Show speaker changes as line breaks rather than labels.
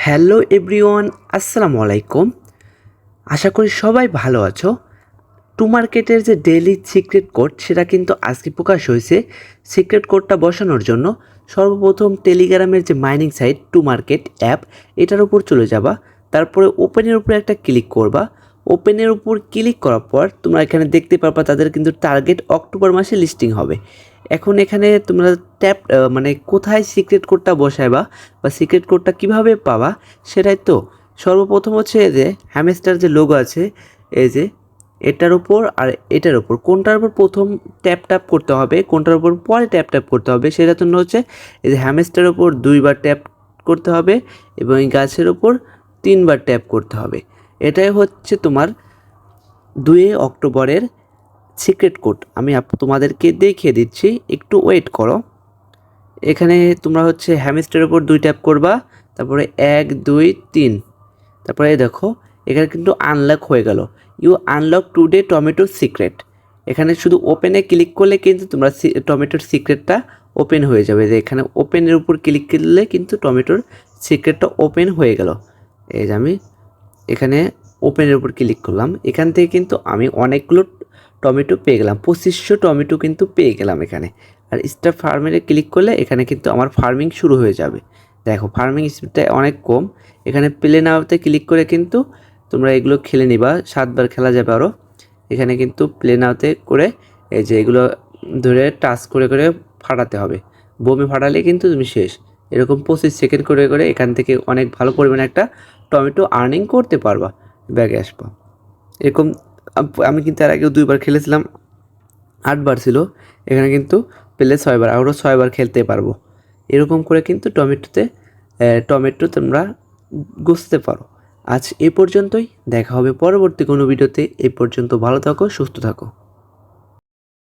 Hello everyone, আসসালামু আলাইকুম। আশা করি সবাই ভালো আছো। টু মার্কেটের যে ডেইলি সিক্রেট কোড সেটা কিন্তু আজকে প্রকাশ হয়েছে। সিক্রেট কোডটা বসানোর জন্য সর্বপ্রথম টেলিগ্রামের যে mining site to market app এটার উপর চলে যাবা, তারপরে ওপেনের উপরে একটা ক্লিক করবা। ওপেনের উপর ক্লিক করার পর তোমরা এখানে দেখতে পারবা তাদের কিন্তু টার্গেট অক্টোবর মাসে লিস্টিং হবে। এখন এখানে তোমরা ট্যাপ মানে কোথায় সিক্রেট কোডটা বসাইবা বা সিক্রেট কোডটা কিভাবে পাবা সেটাই তো। সর্বপ্রথম হচ্ছে এই যে হ্যামস্টার যে লোগো আছে, এই যে এটার উপর আর এটার উপর কোনটার উপর প্রথম ট্যাপ করতে হবে, কোনটার উপর পরে ট্যাপ করতে হবে সেটার জন্য হচ্ছে এই যে হ্যামস্টারের উপর 2বার ট্যাপ করতে হবে এবং এই গাছের উপর 3বার ট্যাপ করতে হবে। এটাই হচ্ছে তোমার 2 অক্টোবরের সিক্রেট কোড। আমি তোমাদেরকে দেখিয়ে দিচ্ছি, একটু ওয়েট করো। এখানে তোমরা হচ্ছে হ্যামস্টারের উপর 2 ট্যাপ করবা, তারপরে 1 2 3, তারপরে দেখো এখানে কিন্তু আনলক হয়ে গেল। You unlock today tomato secret. এখানে শুধু ওপেনে ক্লিক করলে কিন্তু তোমরা টমেটোর সিক্রেটটা ওপেন হয়ে যাবে। যে এখানে ওপেনের উপর ক্লিক করলে কিন্তু টমেটোর সিক্রেটটা ওপেন হয়ে গেল। এই যে আমি এখানে ওপেনের উপর ক্লিক করলাম, এখান থেকে কিন্তু আমি অনেকগুলো টমেটো পেয়ে গেলাম, 2500 টমেটো কিন্তু পেয়ে গেলাম এখানে। আর স্টার্ট ফার্মিংয়ে ক্লিক করলে এখানে কিন্তু আমার ফার্মিং শুরু হয়ে যাবে। দেখো ফার্মিং স্পিডটা অনেক কম। এখানে প্লে নাওতে ক্লিক করে কিন্তু তোমরা এগুলো খেলে নিবা, 7বার খেলা যাবে আরও। এখানে কিন্তু প্লে নাওতে করে এই যে এগুলো ধরে টাচ করে করে ফাটাতে হবে। বোমে ফাটালে কিন্তু তুমি শেষ। এরকম 25 সেকেন্ড করে করে এখান থেকে অনেক ভালো পরিমাণে একটা টমেটো আর্নিং করতে পারবা, ব্যাগে আসবা। এরকম আমি কিন্তু এর আগেও 2বার খেলেছিলাম, 8বার ছিল। এখানে কিন্তু পেলে 6বার, আরও 6বার খেলতে পারবো। এরকম করে কিন্তু টমেটো তোমরা গুছতে পারো। আজ এ পর্যন্তই, দেখা হবে পরবর্তী কোনো ভিডিওতে। এই পর্যন্ত ভালো থাকো, সুস্থ থাকো।